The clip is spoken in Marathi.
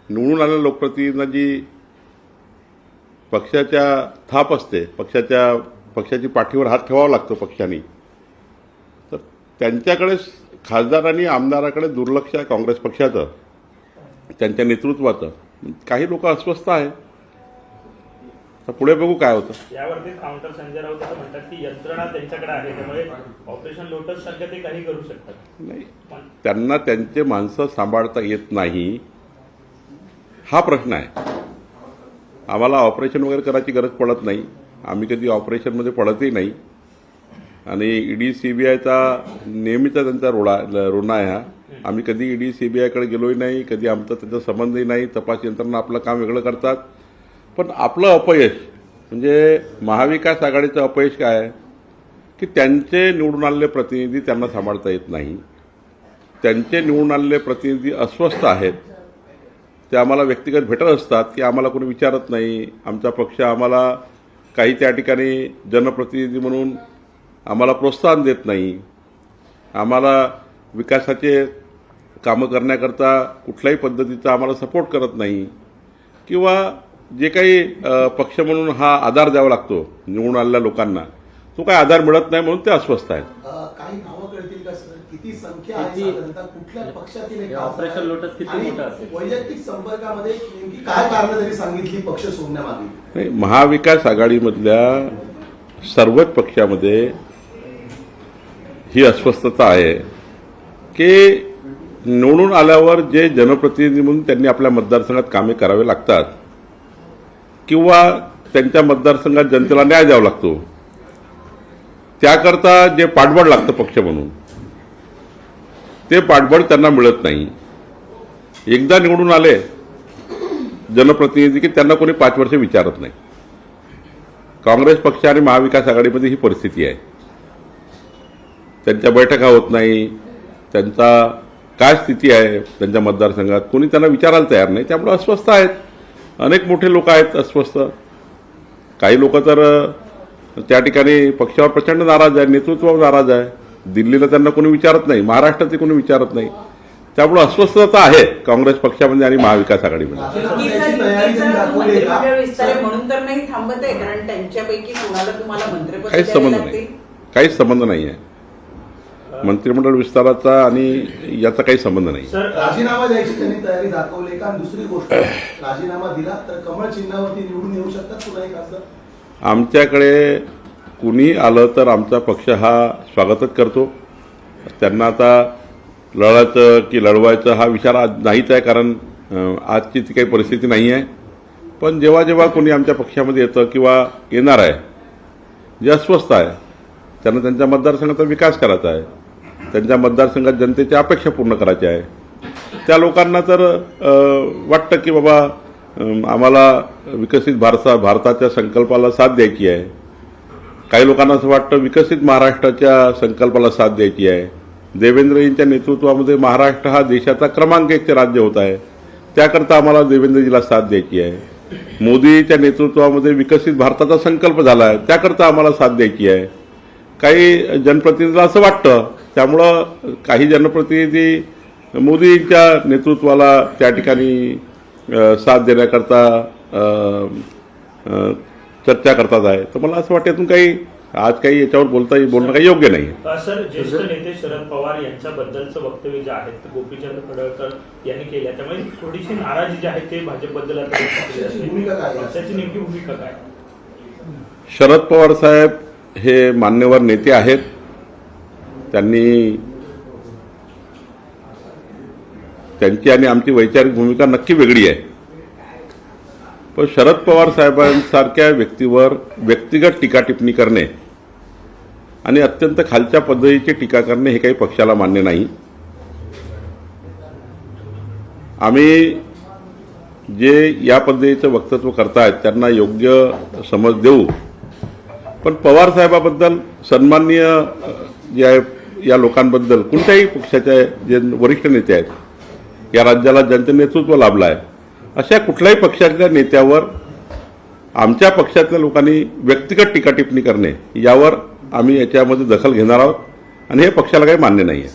निवडून आलेल्या लोकप्रतिनिधींना जी पक्षाच्या थाप असते, पक्षाची पाठीवर हात ठेवावा लागतो पक्षाने, तर त्यांच्याकडे खासदार आणि आमदाराकडे दुर्लक्ष आहे काँग्रेस पक्षाचं, त्यांच्या नेतृत्वाचं. काही लोक अस्वस्थ आहेत. तर पुढे बघू काय होतं. यावरती काउंटर संजय राऊत असं म्हणतात की यंत्रणा त्यांच्याकडे आहे, त्यामुळे ऑपरेशन लोटस सारखं ते काही करू शकतात. नाही, त्यांना त्यांचे माणसं सांभाळता येत नाही हा प्रश्न आहे. आम्हाला ऑपरेशन वगैरे करायची गरज पडत नाही. आम्ही कधी ऑपरेशनमध्ये पडतही नाही. आणि ईडी सीबीआयचा नेहमीचा त्यांचा रोना आहे हा. आम्ही कधी ईडी सीबीआयकडे गेलोही नाही, कधी आमचा त्याचा संबंधही नाही. तपास यंत्रणा आपलं काम वेगळं करतात. पण आपलं अपयश म्हणजे महाविकास आघाडीचं अपयश काय आहे की त्यांचे निवडून आलेले प्रतिनिधी त्यांना सांभाळता येत नाही. त्यांचे निवडून आलेले प्रतिनिधी अस्वस्थ आहेत. ते आम्हाला व्यक्तिगत भेटत असतात की आम्हाला कोणी विचारत नाही. आमचा पक्ष आम्हाला काही त्या ठिकाणी जनप्रतिनिधी म्हणून आम्हाला प्रोत्साहन देत नाही. आम्हाला विकासाचे कामं करण्याकरता कुठल्याही पद्धतीचा आम्हाला सपोर्ट करत नाही. किंवा जे काही पक्ष म्हणून हा आधार द्यावा लागतो निवडून आलेल्या लोकांना, तो काही आधार मिळत नाही म्हणून ते अस्वस्थ आहेत. काही नावं कळतील का सर? किती संख्या आहे साधारणतः? कुठल्या पक्षातील ऑपरेशन लोटस किती मोठं असेल? वैयक्तिक संपर्कामध्ये नेमकी काय कारण त्यांनी सांगितली पक्ष सोडण्यामागे? नाही, महाविकास आघाडीमधल्या सर्वच पक्षामध्ये ही अस्वस्थता आहे की निवडून आल्यावर जे जनप्रतिनिधी म्हणून त्यांनी आपल्या मतदारसंघात कामे करावे लागतात किंवा त्यांच्या मतदारसंघात जनतेला न्याय द्यावा लागतो, त्याकरता जे पाठबळ लागतं पक्ष म्हणून, ते पाठबळ त्यांना मिळत नाही. एकदा निवडून आले जनप्रतिनिधी की त्यांना कोणी 5 वर्ष विचारत नाही. काँग्रेस पक्ष आणि महाविकास आघाडीमध्ये ही परिस्थिती आहे. त्यांच्या बैठका होत नाही. त्यांचा काय स्थिती आहे त्यांच्या मतदारसंघात कोणी त्यांना विचारायला तयार नाही. त्यामुळे अस्वस्थ आहेत. अनेक मोठे लोक आहेत अस्वस्थ. काही लोक तर त्या ठिकाणी पक्षावर प्रचंड नाराज आहे, नेतृत्वावर नाराज आहे. दिल्लीला त्यांना कोणी विचारत नाही, महाराष्ट्रातही कोणी विचारत नाही. त्यामुळे अस्वस्थता आहे काँग्रेस पक्षामध्ये आणि महाविकास आघाडीमध्ये. म्हणून तर नाही थांबत आहे, कारण त्यांच्यापैकी कोणाला तुम्हाला मंत्रिपद काहीच संबंध नाही. काहीच संबंध नाही आहे मंत्रिमंडळ विस्ताराचा आणि याचा काही संबंध नाही. राजीनामा द्यायची त्यांनी तयारी दाखवली का? दुसरी गोष्ट, राजीनामा दिला तर कमळ चिन्हावरती निवडून येऊ शकतात पुन्हा एक खासदार? आमच्याकडे कुणी आलं तर आमचा पक्ष हा स्वागतच करतो. त्यांना आता लढायचं की लढवायचं हा विचार आज नाहीच आहे, कारण आजची ती काही परिस्थिती नाही आहे. पण जेव्हा जेव्हा कोणी आमच्या पक्षामध्ये येतं किंवा येणार आहे, जे अस्वस्थ आहे, त्यांना त्यांच्या मतदारसंघाचा विकास करायचा आहे, त्यांच्या मतदारसंघात जनतेच्या अपेक्षा पूर्ण करायच्या आहे, त्या लोकांना तर वाटतं की बाबा आम्हाला विकसित भारताच्या संकल्पाला साथ द्यायची आहे. काही लोकांना असं वाटतं विकसित महाराष्ट्राच्या संकल्पाला साथ द्यायची आहे. देवेंद्रजींच्या नेतृत्वामध्ये महाराष्ट्र हा देशाचा क्रमांक 1 राज्य होत आहे, त्याकरता आम्हाला देवेंद्रजीला साथ द्यायची आहे. मोदीच्या नेतृत्वामध्ये विकसित भारताचा संकल्प झाला आहे, त्याकरता आम्हाला साथ द्यायची आहे. काही जनप्रतिनिधीला असं वाटतं. त्यामुळं काही जनप्रतिनिधी मोदींच्या नेतृत्वाला त्या ठिकाणी साथ देण्याकरता चर्चा करतात आहे. तर मला असं वाटतं यातून काही याच्यावर बोलणं काही योग्य नाही. सर, ज्येष्ठ नेते शरद पवार यांच्याबद्दलचं वक्तव्य जे आहे ते गोपीचंद पडळकर यांनी केलं, त्यामुळे थोडीशी नाराजी जी आहे ते भाजपबद्दल पक्षाची नेमकी भूमिका काय? शरद पवार साहेब हे मान्यवर नेते आहेत. त्यांची आणि आमची वैचारिक भूमिका नक्की वेगळी आहे. पण शरद पवार साहेबांसारख्या व्यक्तीवर व्यक्तिगत टीका टिप्पणी करणे आणि अत्यंत खालच्या पद्धतीची टीका करणे हे काही पक्षाला मान्य नाही. आम्ही जे या पद्धतीचं वक्तव्य करतायत त्यांना योग्य समज देऊ. पण पवार साहेबाबद्दल सन्माननीय जे आहे या लोकांबद्दल कोणत्याही पक्षाचे जे वरिष्ठ नेते आहेत, या राज्याला ज्यांचं नेतृत्व लाभलं आहे, अशा कुठल्याही पक्षातल्या नेत्यावर आमच्या पक्षातल्या लोकांनी व्यक्तिगत टीका टिप्पणी करणे यावर आम्ही याच्यामध्ये दखल घेणार आहोत आणि हे पक्षाला काही मान्य नाही आहे.